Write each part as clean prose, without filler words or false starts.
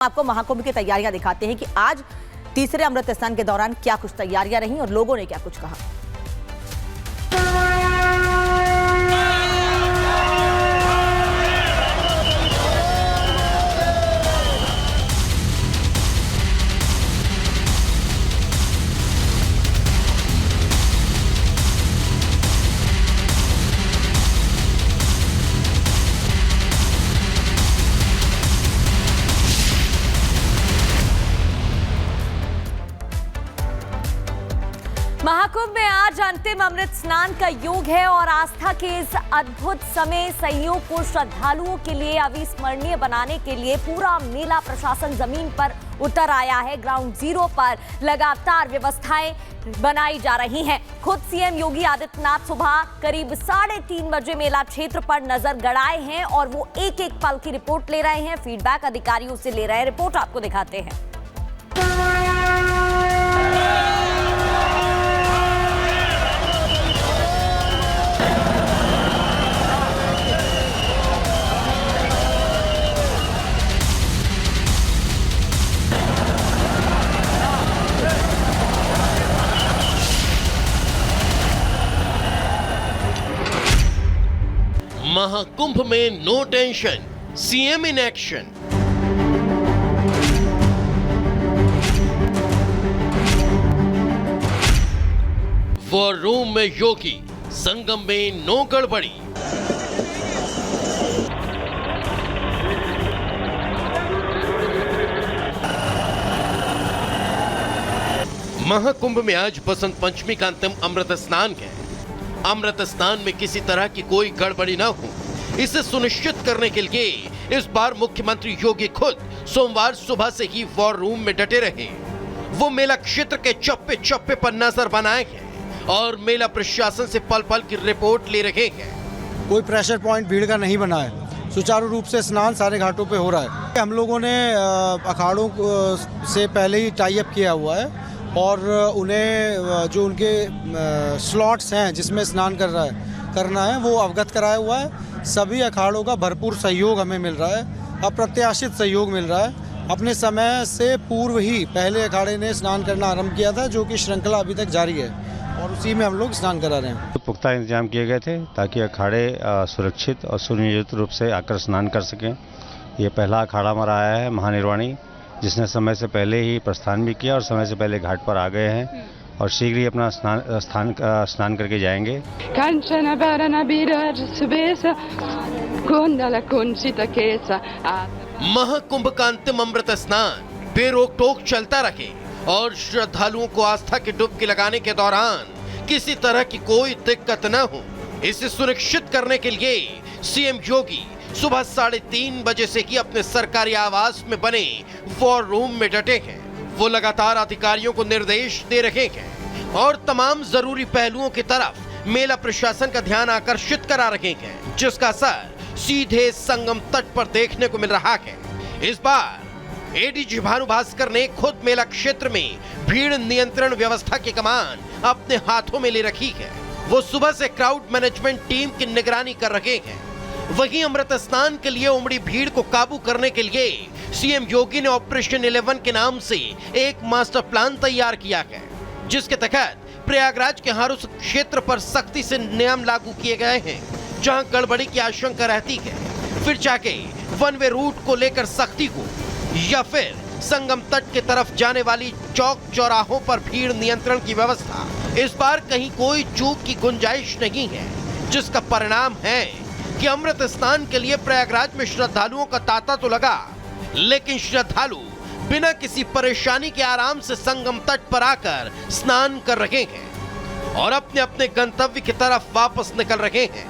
आपको महाकुंभ की तैयारियां दिखाते हैं कि आज तीसरे अमृत स्नान के दौरान क्या कुछ तैयारियां रहीं और लोगों ने क्या कुछ कहा। महाकुंभ में आज अंतिम अमृत स्नान का योग है और आस्था के इस अद्भुत समय संयोग को श्रद्धालुओं के लिए अविस्मरणीय बनाने के लिए पूरा मेला प्रशासन जमीन पर उतर आया है। ग्राउंड जीरो पर लगातार व्यवस्थाएं बनाई जा रही हैं। खुद सीएम योगी आदित्यनाथ सुबह करीब 3:30 बजे मेला क्षेत्र पर नजर गड़ाए हैं और वो एक एक पल की रिपोर्ट ले रहे हैं, फीडबैक अधिकारियों से ले रहे हैं। रिपोर्ट आपको दिखाते हैं। महाकुंभ में no tension, CM in action. War room में योगी, संगम में नो गड़बड़ी। महाकुंभ में आज बसंत पंचमी का अंतिम अमृत स्नान है। अमृत स्नान में किसी तरह की कोई गड़बड़ी न हो, इसे सुनिश्चित करने के लिए इस बार मुख्यमंत्री योगी खुद सोमवार सुबह से ही वॉर रूम में डटे रहे। वो मेला क्षेत्र के चप्पे चप्पे पर नजर बनाए हैं और मेला प्रशासन से पल पल की रिपोर्ट ले रहे हैं। कोई प्रेशर पॉइंट भीड़ का नहीं बना है, सुचारू रूप से स्नान सारे घाटों पे हो रहा है। हम लोगों ने अखाड़ों से पहले ही टाई अप किया हुआ है और उन्हें जो उनके स्लॉट्स हैं जिसमें स्नान करना है वो अवगत कराया हुआ है। सभी अखाड़ों का भरपूर सहयोग हमें मिल रहा है, अप्रत्याशित सहयोग मिल रहा है। अपने समय से पूर्व ही पहले अखाड़े ने स्नान करना आरंभ किया था, जो कि श्रृंखला अभी तक जारी है और उसी में हम लोग स्नान करा रहे हैं। पुख्ता इंतजाम किए गए थे ताकि अखाड़े सुरक्षित और सुनियोजित रूप से आकर स्नान कर सकें। ये पहला अखाड़ा हमारा आया है महानिर्वाणी, जिसने समय से पहले ही प्रस्थान भी किया और समय से पहले घाट पर आ गए हैं और शीघ्र ही अपना स्नान करके जाएंगे। महाकुंभ का अंतिम अमृत स्नान बेरोक टोक चलता रहे और श्रद्धालुओं को आस्था की डुबकी लगाने के दौरान किसी तरह की कोई दिक्कत न हो, इसे सुनिश्चित करने के लिए सीएम योगी सुबह 3:30 बजे से ही अपने सरकारी आवास में बने वॉर रूम में डटे हैं। वो लगातार अधिकारियों को निर्देश दे रहे हैं और तमाम जरूरी पहलुओं की तरफ मेला प्रशासन का ध्यान आकर्षित करा रहे हैं, जिसका असर सीधे संगम तट पर देखने को मिल रहा है। इस बार एडीजी भानु भास्कर ने खुद मेला क्षेत्र में भीड़ नियंत्रण व्यवस्था की कमान अपने हाथों में ले रखी है। वो सुबह से क्राउड मैनेजमेंट टीम की निगरानी कर रहे हैं। वहीं अमृत स्नान के लिए उमड़ी भीड़ को काबू करने के लिए सीएम योगी ने ऑपरेशन 11 के नाम से एक मास्टर प्लान तैयार किया है, जिसके तहत प्रयागराज के हर उस क्षेत्र पर सख्ती से नियम लागू किए गए हैं जहां गड़बड़ी की आशंका रहती है, फिर चाहे वन वे रूट को लेकर सख्ती हो या फिर संगम तट की तरफ जाने वाली चौक चौराहों पर भीड़ नियंत्रण की व्यवस्था। इस बार कहीं कोई चूक की गुंजाइश नहीं है, जिसका परिणाम है कि अमृत स्नान के लिए प्रयागराज में श्रद्धालुओं का तांता तो लगा, लेकिन श्रद्धालु बिना किसी परेशानी के आराम से संगम तट पर आकर स्नान कर रहे हैं और अपने अपने गंतव्य की तरफ वापस निकल रहे हैं।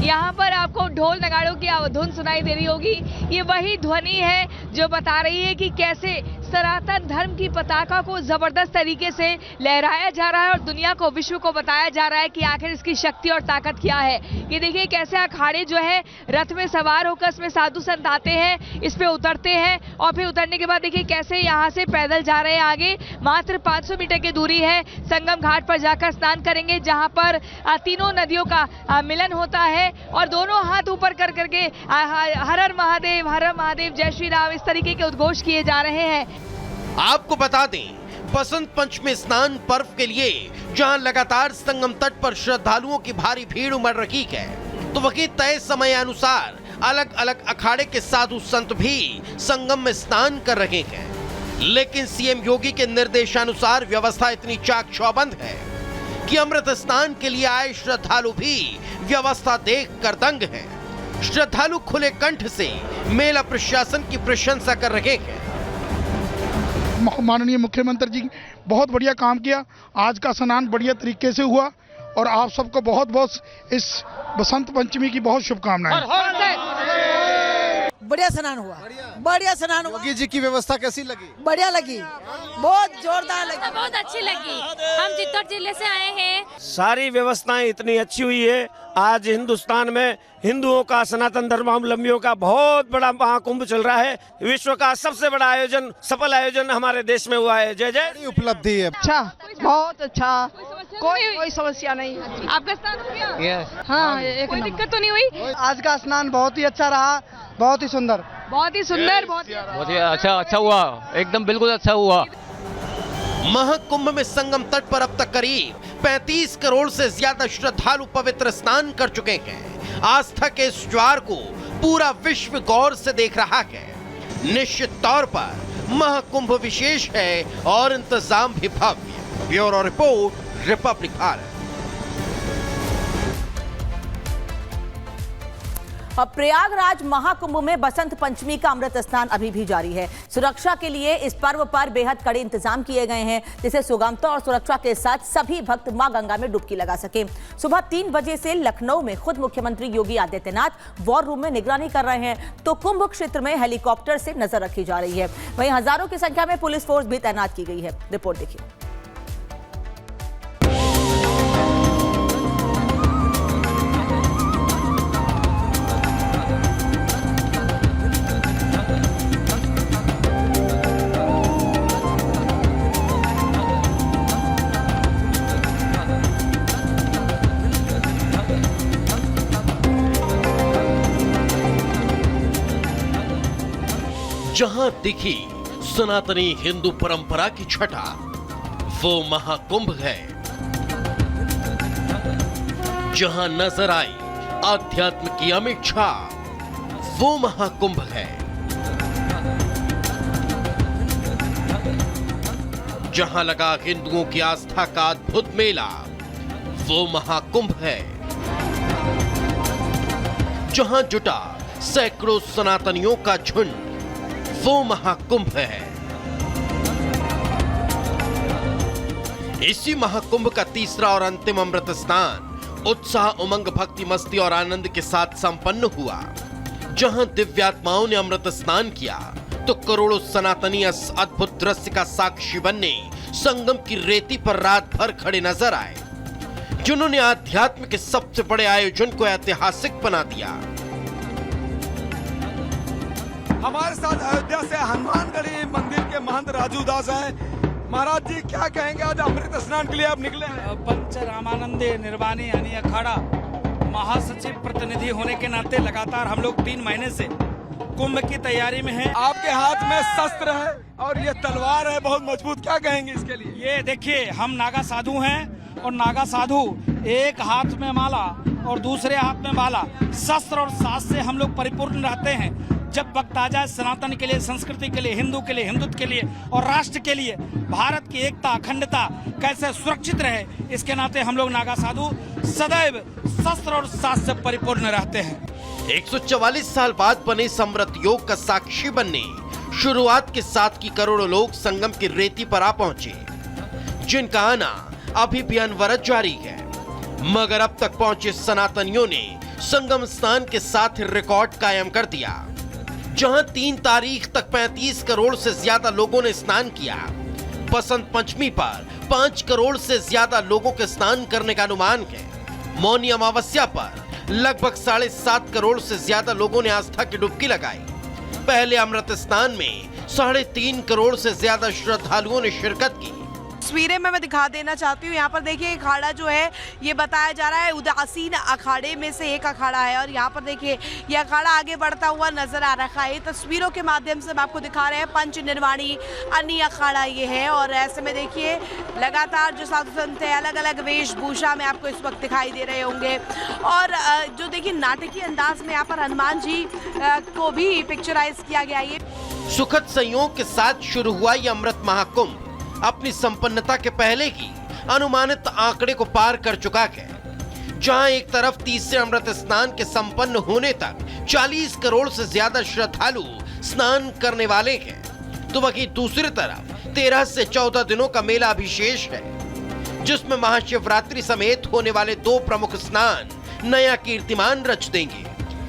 यहाँ पर आपको ढोल नगाड़ों की धुन सुनाई दे रही होगी। ये वही ध्वनि है जो बता रही है कि कैसे सनातन धर्म की पताका को जबरदस्त तरीके से लहराया जा रहा है और दुनिया को, विश्व को बताया जा रहा है कि आखिर इसकी शक्ति और ताकत क्या है। ये देखिए कैसे अखाड़े जो है रथ में सवार होकर इसमें साधु संत आते हैं, इस पे उतरते हैं और फिर उतरने के बाद देखिए कैसे यहाँ से पैदल जा रहे हैं आगे। मात्र 500 मीटर की दूरी है, संगम घाट पर जाकर स्नान करेंगे जहाँ पर तीनों नदियों का मिलन होता है और दोनों हाथ ऊपर कर करके हर हर महादेव, जय श्री राम, इस तरीके के उद्घोष किए जा रहे हैं। आपको बता दें, बसंत पंचमी स्नान पर्व के लिए जहां लगातार संगम तट पर श्रद्धालुओं की भारी भीड़ उमड़ रही है, तो वहीं तय समय अनुसार अलग अलग अखाड़े के साधु संत भी संगम में स्नान कर रहे हैं। लेकिन सीएम योगी के निर्देशानुसार व्यवस्था इतनी चाक चौबंद है कि अमृत स्नान के लिए आए श्रद्धालु भी व्यवस्था देख कर दंग हैं। श्रद्धालु खुले कंठ से मेला प्रशासन की प्रशंसा कर रहे हैं। माननीय मुख्यमंत्री जी बहुत बढ़िया काम किया, आज का स्नान बढ़िया तरीके से हुआ और आप सबको बहुत बहुत इस बसंत पंचमी की बहुत शुभकामनाएं। बढ़िया स्नान हुआ, बढ़िया स्नान हुआ। योगी जी की व्यवस्था कैसी लगी? बढ़िया लगी, बहुत जोरदार लगी, बहुत अच्छी लगी। हम चित्तौड़ जिले से आए हैं। सारी व्यवस्थाएं इतनी अच्छी हुई है। आज हिंदुस्तान में हिंदुओं का, सनातन धर्मावलंबियों का बहुत बड़ा महाकुंभ चल रहा है। विश्व का सबसे बड़ा आयोजन, सफल आयोजन हमारे देश में हुआ है। जय जय। उपलब्धि है। अच्छा, बहुत अच्छा, कोई समस्या नहीं। आपका स्नान हो गया? हाँ, कोई दिक्कत तो नहीं हुई? आज का स्नान बहुत ही अच्छा रहा, बहुत ही सुंदर, बहुत ही सुंदर, बहुत ही अच्छा हुआ, एकदम बिल्कुल अच्छा हुआ। महाकुंभ में संगम तट पर अब तक करीब 35 करोड़ से ज्यादा श्रद्धालु पवित्र स्नान कर चुके हैं। आस्था के इस ज्वार को पूरा विश्व गौर से देख रहा है। निश्चित तौर पर महाकुंभ विशेष है और इंतजाम भी भव्य। Bureau report, Republic Bharat. अब प्रयागराज महाकुंभ में बसंत पंचमी का अमृत स्नान अभी भी जारी है। सुरक्षा के लिए इस पर्व पर बेहद कड़े इंतजाम किए गए हैं, जिससे सुगमता और सुरक्षा के साथ सभी भक्त मां गंगा में डुबकी लगा सके। सुबह 3 बजे से लखनऊ में खुद मुख्यमंत्री योगी आदित्यनाथ वॉर रूम में निगरानी कर रहे हैं, तो कुंभ क्षेत्र में हेलीकॉप्टर से नजर रखी जा रही है। वहीं हजारों की संख्या में पुलिस फोर्स भी तैनात की गई है। रिपोर्ट देखिए। जहां दिखी सनातनी हिंदू परंपरा की छटा, वो महाकुंभ है। जहां नजर आई आध्यात्म की अमिट छाप, वो महाकुंभ है। जहां लगा हिंदुओं की आस्था का अद्भुत मेला, वो महाकुंभ है। जहां जुटा सैकड़ों सनातनियों का झुंड, वो महाकुंभ है। इसी महाकुंभ का तीसरा और अंतिम अमृत स्नान उत्साह, उमंग, भक्ति, मस्ती और आनंद के साथ संपन्न हुआ। जहां दिव्यात्माओं ने अमृत स्नान किया, तो करोड़ों सनातनी इस अद्भुत दृश्य का साक्षी बनने संगम की रेती पर रात भर खड़े नजर आए, जिन्होंने आध्यात्म के सबसे बड़े आयोजन को ऐतिहासिक बना दिया। हमारे साथ अयोध्या से हनुमानगढ़ी मंदिर के महंत राजू दास हैं। महाराज जी, क्या कहेंगे? आज अमृत स्नान के लिए आप निकले हैं। पंच रामानंदे निर्वाणी यानी अखाड़ा महासचिव प्रतिनिधि होने के नाते लगातार हम लोग 3 महीने से कुंभ की तैयारी में हैं। आपके हाथ में शस्त्र है और ये तलवार है, बहुत मजबूत। क्या कहेंगे इसके लिए? ये देखिए, हम नागा साधु हैं और नागा साधु एक हाथ में माला और दूसरे हाथ में बाला, शस्त्र और साज से हम लोग परिपूर्ण रहते हैं। जब वक्त आ जाए सनातन के लिए, संस्कृति के लिए, हिंदू के लिए, हिंदुत्व के लिए और राष्ट्र के लिए, भारत की एकता, अखंडता कैसे सुरक्षित रहे, इसके नाते हम लोग नागा साधु सदैव शस्त्र और साज से परिपूर्ण रहते हैं। 144 साल बाद बने समृत योग का साक्षी बनने शुरुआत के साथ की करोड़ों लोग संगम की रेती पर आ पहुंचे, जिनका आना अभी भी अनवरत जारी है। मगर अब तक पहुंचे सनातनियों ने संगम स्नान के साथ रिकॉर्ड कायम कर दिया। जहां 3 तारीख तक 35 करोड़ से ज्यादा लोगों ने स्नान किया। बसंत पंचमी पर 5 करोड़ से ज्यादा लोगों के स्नान करने का अनुमान है। मौनी अमावस्या पर लगभग 7.5 करोड़ से ज्यादा लोगों ने आस्था की डुबकी लगाई। पहले अमृत स्नान में 3.5 करोड़ से ज्यादा श्रद्धालुओं ने शिरकत की। तस्वीरें में मैं दिखा देना चाहती हूँ। यहाँ पर देखिए अखाड़ा जो है ये बताया जा रहा है उदासीन अखाड़े में से एक अखाड़ा है और यहाँ पर देखिए ये अखाड़ा आगे बढ़ता हुआ नजर आ रहा है। तस्वीरों के माध्यम से हम आपको दिखा रहे हैं पंच निर्वाणी अन्य अखाड़ा ये है और ऐसे में देखिए लगातार जो साधु संत है अलग अलग वेशभूषा में आपको इस वक्त दिखाई दे रहे होंगे और जो देखिए नाटकीय अंदाज में यहाँ पर हनुमान जी को भी पिक्चराइज किया गया। ये सुखद संयोग के साथ शुरू हुआ ये अमृत महाकुंभ अपनी संपन्नता के पहले ही अनुमानित आंकड़े को पार कर चुका है। जहां एक तरफ 30 से अमृत स्नान के संपन्न होने तक 40 करोड़ से ज्यादा श्रद्धालु स्नान करने वाले हैं, तो वहीं दूसरी तरफ 13 से 14 दिनों का मेला अभिशेष है, जिसमें महाशिवरात्रि समेत होने वाले 2 प्रमुख स्नान नया कीर्तिमान रच देंगे,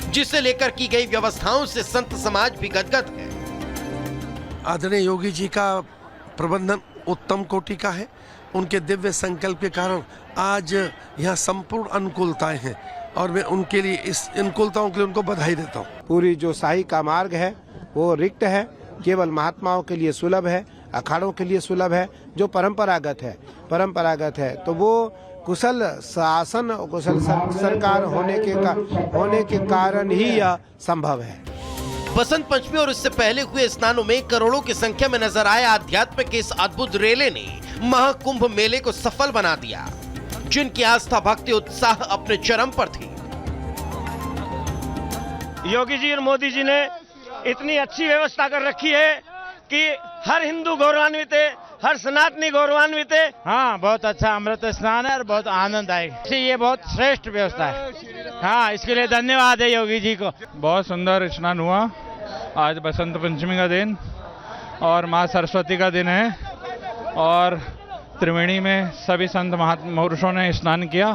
जिसे लेकर की गई व्यवस्थाओं से संत समाज भी गदगद है। आदरणीय योगी जी का प्रबंधन उत्तम कोटि का है। उनके दिव्य संकल्प के कारण आज यहाँ संपूर्ण अनुकूलताएं हैं और मैं उनके लिए इस अनुकूलताओं के लिए उनको बधाई देता हूँ। पूरी जो शाही का मार्ग है वो रिक्त है, केवल महात्माओं के लिए सुलभ है, अखाड़ों के लिए सुलभ है, जो परंपरागत है तो वो कुशल शासन और कुशल सरकार होने के कारण ही यह संभव है। बसंत पंचमी और इससे पहले हुए स्नानों में करोड़ों की संख्या में नजर आए आध्यात्म के इस अद्भुत रेले ने महाकुंभ मेले को सफल बना दिया, जिनकी आस्था भक्ति उत्साह अपने चरम पर थी। योगी जी और मोदी जी ने इतनी अच्छी व्यवस्था कर रखी है कि हर हिंदू गौरवान्वित है, हर सनातनी गौरवान्वित है। हाँ, बहुत अच्छा अमृत स्नान है और बहुत आनंददायक। ये बहुत श्रेष्ठ व्यवस्था है। हाँ, इसके लिए धन्यवाद है योगी जी को। बहुत सुंदर स्नान हुआ। आज बसंत पंचमी का दिन और माँ सरस्वती का दिन है और त्रिवेणी में सभी संत महापुरुषों ने स्नान किया।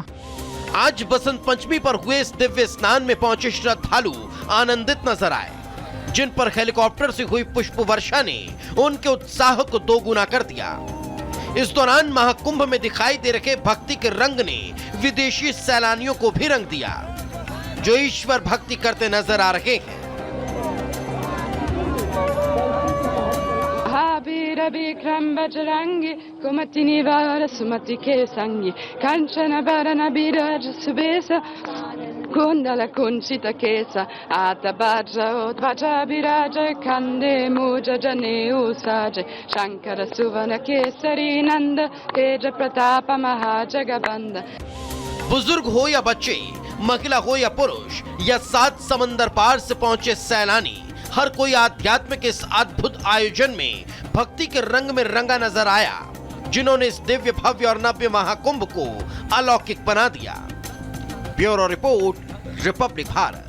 आज बसंत पंचमी पर हुए इस दिव्य स्नान में पहुंचे श्रद्धालु आनंदित नजर आए, जिन पर हेलीकॉप्टर से हुई पुष्प वर्षा ने उनके उत्साह को 2 गुना कर दिया। इस दौरान महाकुंभ में दिखाई दे रखे भक्ति के रंग ने विदेशी सैलानियों को भी रंग दिया, जो ईश्वर भक्ति करते नजर आ रहे हैं। वीर विक्रम बजरंगी कुमति निवार सुमति के संगी कंचन बरन विराज सुबेश कुंडल कुंचित केश आत ध्वज विराज खंडे मूज जनेऊ साज शंकर सुवन केसरी नंद तेज प्रताप महाजगबंद। बुजुर्ग हो या बच्चे, महिला हो या पुरुष या 7 समंदर पार से पहुंचे सैलानी, हर कोई आध्यात्म के इस अद्भुत आयोजन में भक्ति के रंग में रंगा नजर आया, जिन्होंने इस दिव्य भव्य और नव्य महाकुंभ को अलौकिक बना दिया। Bureau report, Republic Bharat.